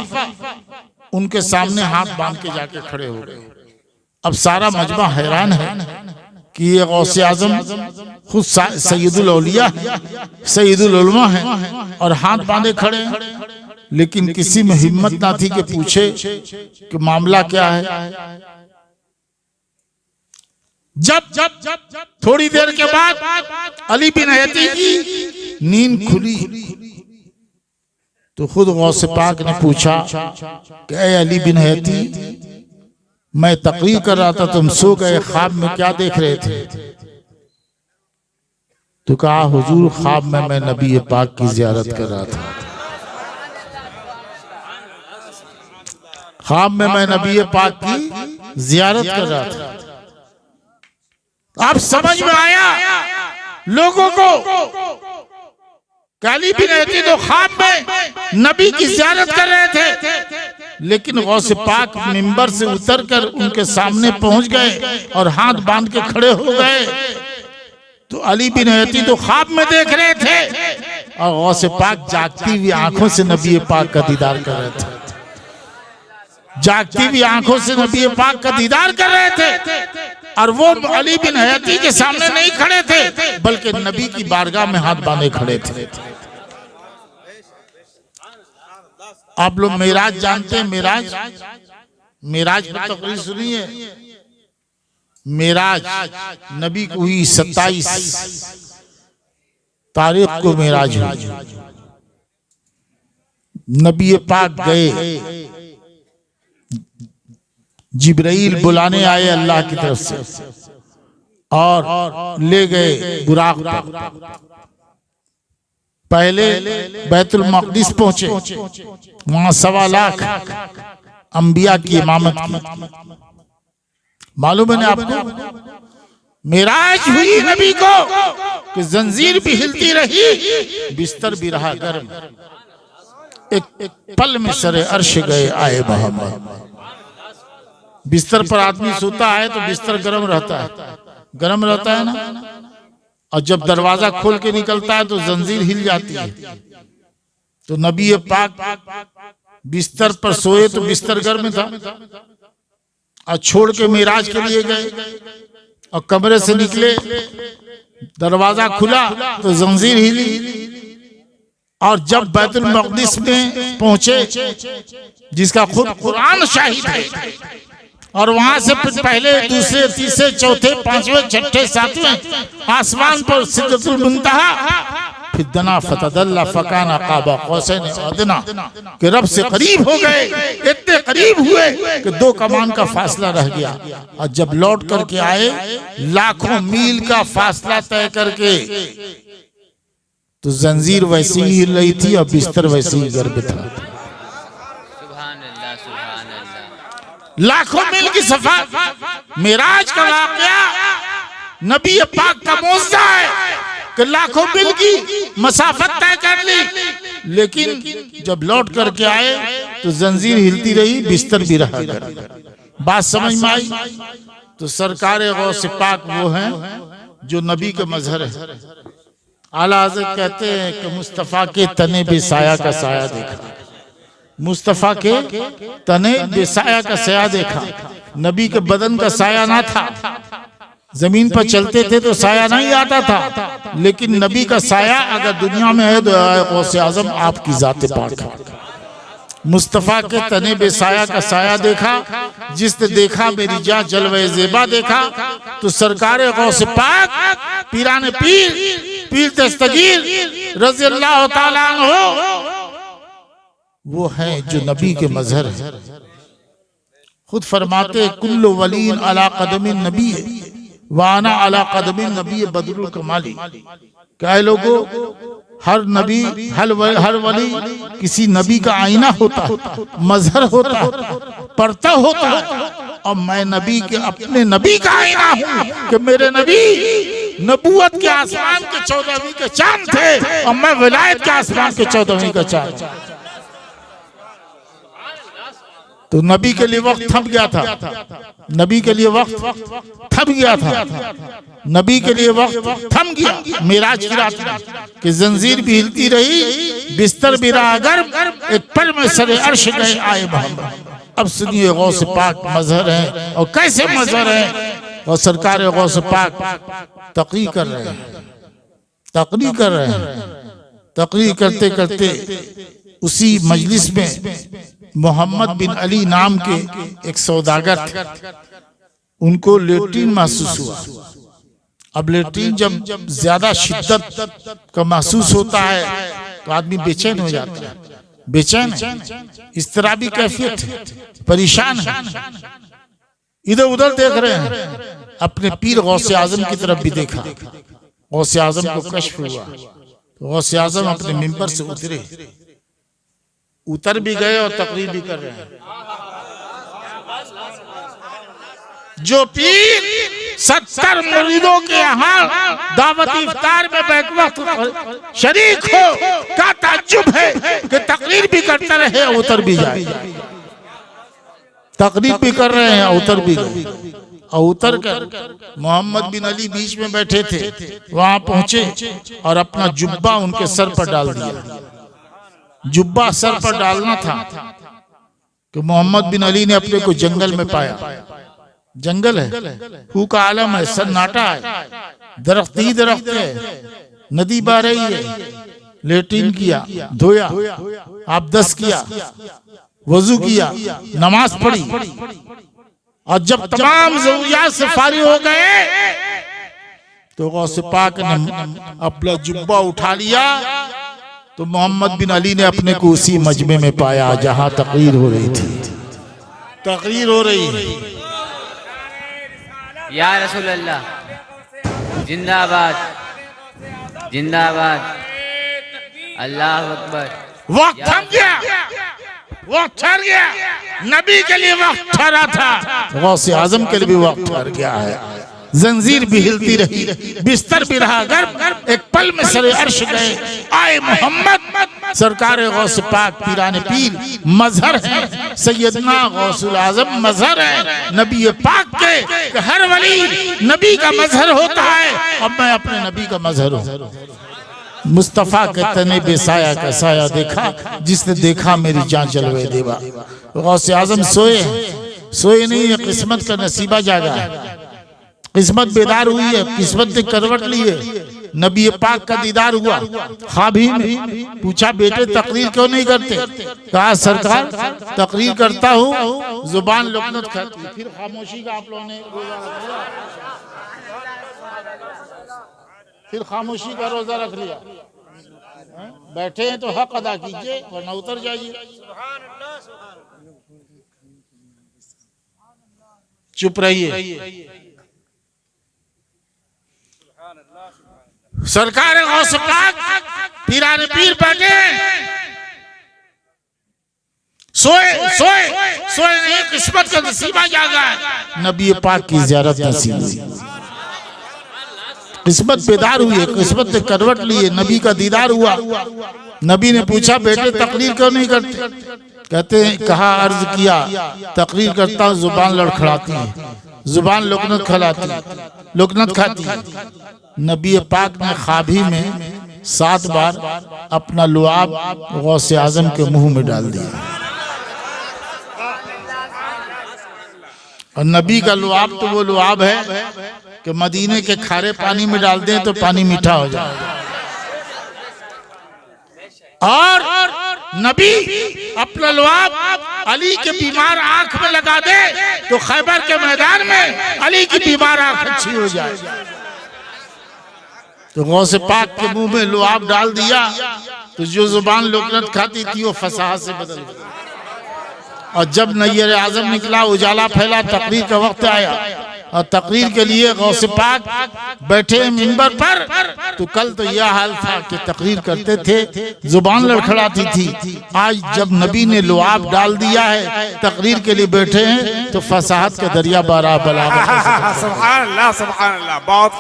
उनके सामने हाथ बांध के जाके खड़े हो गए। अब सारा मजमा हैरान है कि ये गौसे आजम खुद सैयदुल औलिया है, सैयदुल उलमा है और हाथ बांधे खड़े हैं। लेकिन किसी में हिम्मत ना थी कि पूछे कि मामला क्या है। जब थोड़ी देर के बाद अली बिन हयती की नींद खुली तो खुद गौसे पाक ने पूछा कि ऐ अली बिन हयती, मैं तकरीर कर रहा था, तुम सो गए, ख्वाब में क्या देख रहे थे? तो कहा हुजूर ख्वाब में मैं नबी पाक की जियारत कर रहा था। ख्वाब में मैं नबी पाक की जियारत कर रहा था। आप समझ में आया लोगों को? अली बिन हयती तो ख्वाब में नबी की जियारत कर रहे थे, लेकिन गौसे पाक मिंबर से उतरकर उनके सामने पहुंच गए और हाथ बांध के खड़े हो गए। तो अली बिन हयती तो ख्वाब में देख रहे थे और गौसे पाक जागती हुई आंखों से नबी पाक का दीदार कर रहे थे। जागती हुई आंखों से नबी पाक का दीदार कर रहे थे और वो अली बिन हयती के सामने नहीं खड़े थे बल्कि नबी की बारगाह में हाथ बांधे खड़े थे। आप लोग मेराज जानते हैं? मेराज पर तकरीर सुनी है? मेराज नबी को हुई 27 तारीख को मेराज हुई। नबी पाक गए, जिब्राइल बुलाने आए अल्लाह की तरफ से और ले गए बुराक पर। पहले बैतुल मक़दिस पहुंचे, वहां 1.25 लाख अंबिया की इमामत की। मालूम है ना आपको? मेराज हुई नबी को कि जंजीर भी हिलती रही, बिस्तर भी रहा गर्म। एक पल में सरे अर्श गए आए मोहम्मद। बिस्तर पर आदमी सोता है तो बिस्तर गर्म रहता है, गर्म रहता है ना। और जब दरवाजा खोल के निकलता है तो जंजीर हिल जाती है। तो नबी पाक बिस्तर पर सोए तो बिस्तर गर्म था और छोड़ के मेराज के लिए गए और कमरे से निकले, दरवाजा खुला तो जंजीर हिली। और जब बैतुल मक़दिस में पहुंचे, जिसका खुद कुरान शाहिद है, और वहां से पहले दूसरे तीसरे चौथे पांचवें छठे सातवें आसमान पर सिदरतुल मुंतहा, फिर दना फतदल्ला फकाना काबा कौसैन अदना कि रब से करीब हो गए। इतने करीब हुए कि 2 कमान का फासला रह गया। और जब लौट करके आए, लाखों मील का फासला तय करके, तो जंजीर वैसी ही हिल रही थी और बिस्तर वैसे ही गर्म था। लाखों मील की सफा मेराज का वाकया नबी पाक का मौजज़ा है कि लाखों मील की मसाफत तय कर ली। लेकिन जब लौट करके आए तो जंजीर हिलती रही, बिस्तर भी रहा गर्म। बात समझ में आई? तो सरकार गौसे पाक वो हैं जो नबी के मजहर है। आला हज़रत कहते हैं कि मुस्तफ़ा के तने पे साया का साया देखा, मुस्तफ़ा के तने बेसाया का साया देखा। नबी के बदन का साया ना था, जमीन पर चलते थे तो साया नहीं आता था, लेकिन नबी का साया अगर दुनिया में है तो गौसे आजम आपकी ज़ात पाक है। मुस्तफ़ा के तने बेसाया का साया देखा, जिसने देखा मेरी जान जलवे ज़ेबा देखा। तो सरकार गौसे पाक पीराने पीर दस्तगीर रज़ी अल्लाह ताला अन्हु वो है जो नबी के मजहर है। खुद फरमाते कुल्लु वलीन अला कदमिन नबी वाना अला कदमिन नबी बदरुल कमाली। क्या लोगों, हर नबी हर वली किसी नबी का आईना होता है, मजहर होता है, पर्दा होता है। और मैं नबी के अपने नबी का आईना हूँ कि मेरे नबी नबूवत के आसमान के 14वीं के चांद थे और मैं विलायत के आसमान के 14वीं का चांद। तो नबी के लिए वक्त थम गया था, नबी के लिए वक्त थम गया था, नबी के लिए वक्त थम गया। मेराज की रात कि जंजीर भी हिलती रही, बिस्तर भी रहा गर्म, एक पल में सरे अर्श गए आए मोहम्मद। अब सुनिए गौस पाक मजहर है, और कैसे मजहर है। और सरकार गौस पाक तकरीर कर रहे हैं, तकरीर कर रहे हैं। तकरीर करते करते उसी मजलिस में मोहम्मद बिन अली नाम के एक सौदागर थे, उनको लेट्रिन महसूस हुआ। अब लेट्रिन जब ज्यादा शिद्दत का महसूस होता है तो आदमी बेचैन हो जाता है, बेचैन है, इस्तराबी कैफियत है, परेशान है, इधर उधर देख रहे हैं। अपने पीर गौसे आजम की तरफ भी देखा, गौसे आजम को कश्फ हुआ तो गौसे आजम अपने मिंबर से उतर भी गए और तकरीर भी कर रहे हैं। जो पीर 70 मुरीदों के यहाँ दावती इफ्तार में बैक वक्त शरीक हो, का ताज्जुब है कि तकरीर भी करता रहे और उतर भी जाए। तकरीर भी कर रहे हैं, उतर भी गए। और उतर कर मोहम्मद बिन अली बीच में बैठे थे, वहां पहुंचे और अपना जुब्बा उनके सर पर डाल दिया। जुब्बा सर पर डालना था कि मोहम्मद बिन अली ने अपने को जंगल में पाया। जंगल है, फू का आलम है, सन्नाटा है, दरख्त ही दरख्त है, नदी बह रही है। लेट्रिन किया, धोया, आबदस किया, वजू किया, नमाज पढ़ी, और जब तमाम जरूरियात से फारिग हो गए तो गौस पाक ने अपना जुब्बा उठा लिया। तो मोहम्मद बिन अली ने अपने को उसी मजमे में पाया जहां तकरीर हो रही थी, तकरीर हो रही है। या रसूल अल्लाह, जिंदाबाद जिंदाबाद, अल्लाह अकबर। वक्त थम गया, वक्त ठहर गया। नबी के लिए वक्त ठहरा था, गौसे आजम के लिए भी वक्त ठहर गया है। जंजीर भी हिलती रही, बिस्तर भी रहा गर्म, एक पल में सरे अर्श गए आए मोहम्मद। सरकार गौस पाक पीराने पीर मजहर है, सैयदना गौसुल आजम मजहर है नबी पाक के। हर वली नबी का मजहर होता है, और मैं अपने नबी का मजहर हूँ। मुस्तफा के तने बेसाया का साया देखा, जिसने देखा मेरी जान जलवे देवा। गौसे आजम सोए नहीं है, किस्मत का नसीबा जागा है, किस्मत बेदार हुई है, किस्मत ने करवट ली है। नबी पाक का दीदार हुआ ख्वाब ही में। पूछा बेटे तकरीर क्यों नहीं करते? कहा सरकार तकरीर करता हूँ, जुबान लुकनत खाती। फिर खामोशी का आप लोगों ने, फिर खामोशी का रोजा रख लिया। बैठे हैं तो हक अदा कीजिए, वरना उतर जाइए। चुप रहिए। सरकार गौस पाक पीराने पीर बैठे, सोए नहीं, किस्मत का नसीबा जागा है। नबी पाक की ज़ियारत नसीब हुई, किस्मत बेदार हुई है, किस्मत ने करवट ली है, नबी का दीदार हुआ। नबी ने पूछा बेटे तकरीर क्यों नहीं करते? कहते हैं कहा अर्ज किया तकरीर करता हूँ, जुबान लड़खड़ाती है, जुबान लुकनत खाती है। नबी पाक ने ख्वाबी में 7 बार अपना लुआब गौसे आजम के मुंह में डाल दिया। और नबी का लुआब तो वो लुआब है कि मदीने के खारे पानी में डाल दें तो पानी मीठा हो जाए। और नबी अपना लुआब अली के बीमार आंख में लगा दे तो खैबर के मैदान में अली की बीमार आंख अच्छी हो जाए। तो गौसे पाक के मुंह में लुआब डाल दिया तो जो जुबान लुकनत खाती थी वो फसाहत से बदल गई। और जब नैयर आजम निकला, उजाला फैला, तकरीर का वक्त आया और तकरीर के लिए गौसे पाक बैठे मिंबर पर, तो कल तो यह हाल था कि तकरीर करते थे जुबान लड़खड़ाती थी। आज जब नबी ने लुआब डाल दिया है, तकरीर के लिए बैठे हैं तो फसाहत का दरिया बारा बलावत। सुभान अल्लाह, सुभान अल्लाह। बहुत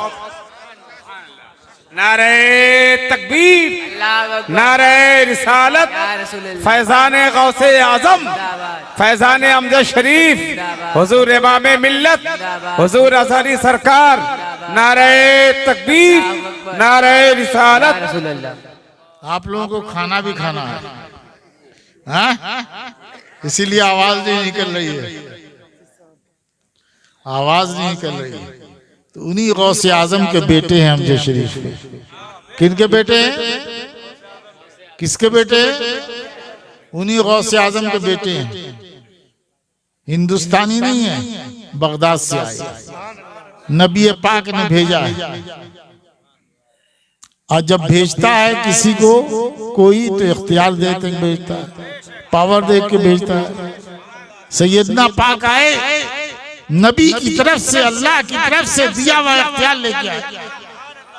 नारे तकबीर, नारे रिसालत, फैजान गौसे आजम, फैजान अमजद शरीफ, हुजूर इमाम मिल्लत, हुजूर अजहरी सरकार। नारे तकबीर, नारे रिसालत। आप लोगों को खाना भी खाना है, हाँ? इसीलिए आवाज नहीं निकल रही है, आवाज नहीं निकल रही है। तो उन्हीं गौसे आजम के बेटे हैं अमजद शरीफ के। किनके बेटे हैं? किसके बेटे हैं? उन्हीं गौसे आजम के बेटे हैं। हिंदुस्तानी नहीं है, बगदाद से आए, नबी पाक ने भेजा है। और जब भेजता है किसी को कोई, तो इख्तियार दे के भेजता है, पावर दे के भेजता है। सैयदना पाक आए, नबी की तरफ से, अल्लाह की तरफ से दिया हुआ इख्तियार लेके आए।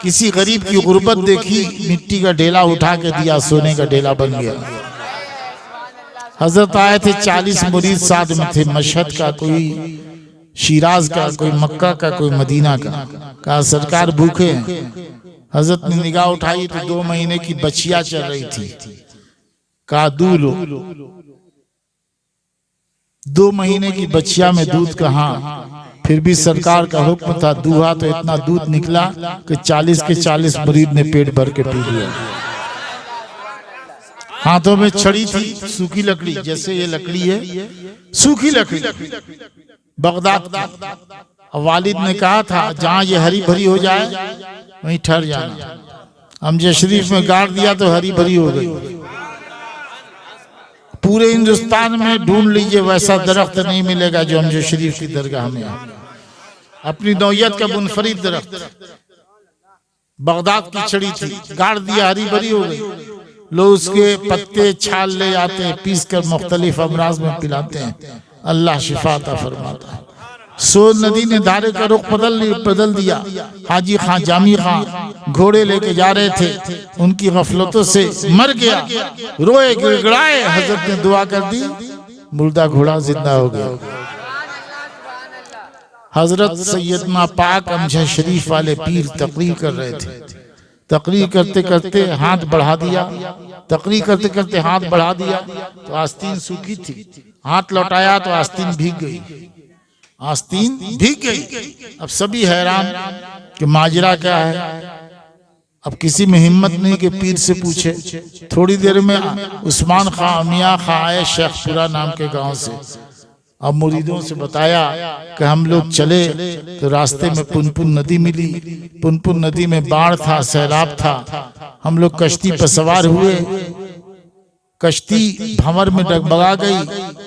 किसी गरीब की गुर्बत देखी, मिट्टी का ढेला उठा के दिया, सोने का ढेला बन गया। हजरत आए थे, 40 मुरीद साथ में थे, मशहद का, कोई शिराज का, कोई मक्का का, कोई मदीना का। कहा सरकार भूखे हैं। हजरत ने निगाह उठाई तो 2 महीने की बच्चियां चल रही थी। कहा दूध लो। 2 महीने की बच्चिया में दूध कहाँ? फिर भी सरकार का हुक्म था, दूहा तो इतना दूध निकला कि 40 के 40 मुरीद ने पेट भर के पी लिया। हाथों में छड़ी थी, सूखी लकड़ी, जैसे ये लकड़ी है, सूखी लकड़ी, बगदाद की। वालिद ने कहा था जहां ये हरी भरी हो जाए वहीं ठहर जाना। अमजद शरीफ में गाड़ दिया तो हरी भरी हो गई। पूरे हिंदुस्तान में ढूंढ लीजिए, वैसा दरख्त नहीं मिलेगा जो अमजद शरीफ की दरगाह में है। अपनी नौयत का मुनफरिद दरख्त, बगदाद की छड़ी थी, गाड़ दिया, हरी भरी हो गई। लोग उसके पत्ते छाल ले आते हैं, पीस कर मुख्तलिफ अमराज में पिलाते हैं, अल्लाह शिफा अता फरमाता है। सोन नदी ने धारे का रुख बदल दिया। हाजी खान, जामी खान घोड़े लेके जा रहे थे, उनकी गफलतों से मर गया, रोए गिड़गिड़ाए। हजरत ने दुआ कर दी, मुर्दा घोड़ा जिंदा हो गया। हजरत सैयदना पाक अमजद शरीफ वाले पीर तकरीर कर रहे थे। तकरीर करते करते हाथ बढ़ा दिया, तकरीर करते करते हाथ बढ़ा दिया तो आस्तीन सूखी थी। हाथ लौटाया तो आस्तीन भीग गई, आस्तीन भीग गई। अब सभी हैरान कि माजरा क्या है। अब किसी में हिम्मत नहीं कि पीर से पूछे। थोड़ी देर में उस्मान खां, मियाँ खां आए शेखपुरा नाम के गांव से। अब मुरीदों से बताया कि हम लोग चले तो रास्ते में पुनपुन नदी मिली। पुनपुन नदी में बाढ़ था, सैलाब था। हम लोग कश्ती पर सवार हुए, कश्ती भंवर में डगमगा गई।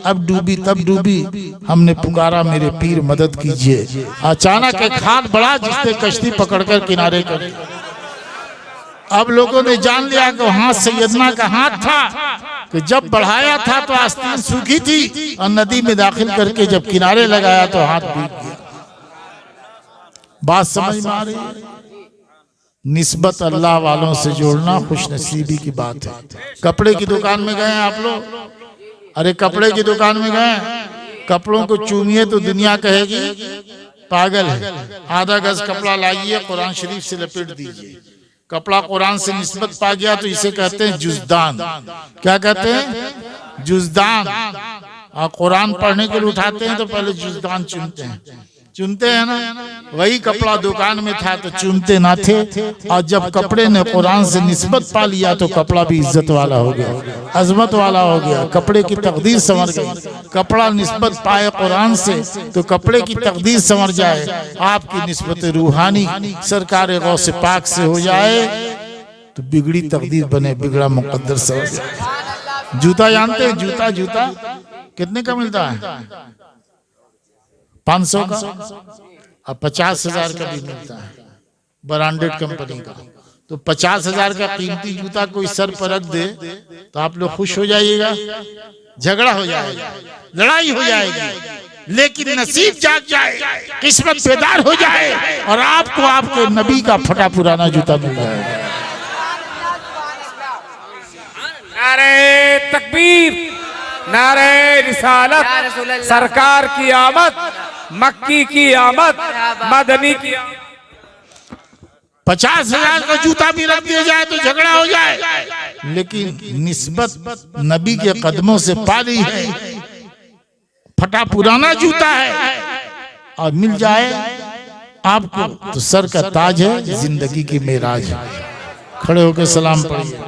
अब डूबी तब डूबी। हमने पुकारा मेरे पीर मदद कीजिए। अचानक एक हाथ बढ़ा जिसने कश्ती पकड़कर किनारे कर दिया। अब लोगों ने जान लिया कि हाथ सैयदना का हाथ था कि जब बढ़ाया था तो आस्तीन सूखी थी और नदी में दाखिल करके जब किनारे लगाया तो हाथ भीग गया। बात समझ में आ रही है? निस्बत अल्लाह वालों से जोड़ना खुशनसीबी की बात है। कपड़े की दुकान में गए आप लोग, अरे कपड़े की दुकान में गए, कपड़ों को चूमिए तो दुनिया कहेगी पागल है। आधा गज कपड़ा लाइए, कुरान शरीफ से लपेट दीजिए। कपड़ा कुरान से निस्बत पा गया तो इसे कहते हैं जुज़दान। क्या कहते हैं? जुज़दान। और कुरान पढ़ने के लिए उठाते हैं तो पहले जुज़दान चुनते हैं ना। वही कपड़ा दुकान में था तो चुनते ना थे। और जब कपड़े ने कुरान से निस्बत पा लिया तो कपड़ा भी इज्जत वाला हो गया, अजमत वाला हो गया। कपड़े की तकदीर संवर गई। कपड़ा निस्बत पाए कुरान से तो कपड़े की तकदीर संवर जाए। आपकी निस्बत रूहानी सरकार गौसे पाक से हो जाए तो बिगड़ी तकदीर बने, बिगड़ा मुकद्दर संवर जाए। जूता जानते हैं? जूता जूता कितने का मिलता है? 500 का और 50,000 का भी मिलता है, ब्रांडेड कंपनी का। तो 50,000 का कीमती जूता कोई सर पर रख दे तो आप लोग खुश हो जाइएगा, झगड़ा हो जाएगा, लड़ाई हो जाएगी। लेकिन नसीब जाग जाए, किस्मत बेदार हो जाए और आपको आपके नबी का फटा पुराना जूता मिल जाए। नारे तकबीर, नारे रिसालत, सरकार की आमद, मक्की की आमद, मदनी की आमद। 50,000 का जूता भी रख दिया जाए तो झगड़ा हो जाए, लेकिन निस्बत नबी के कदमों से पा ली है, फटा पुराना जूता है और मिल जाए आपको तो सर का ताज है, जिंदगी की मेराज है। खड़े होकर सलाम पढ़िए।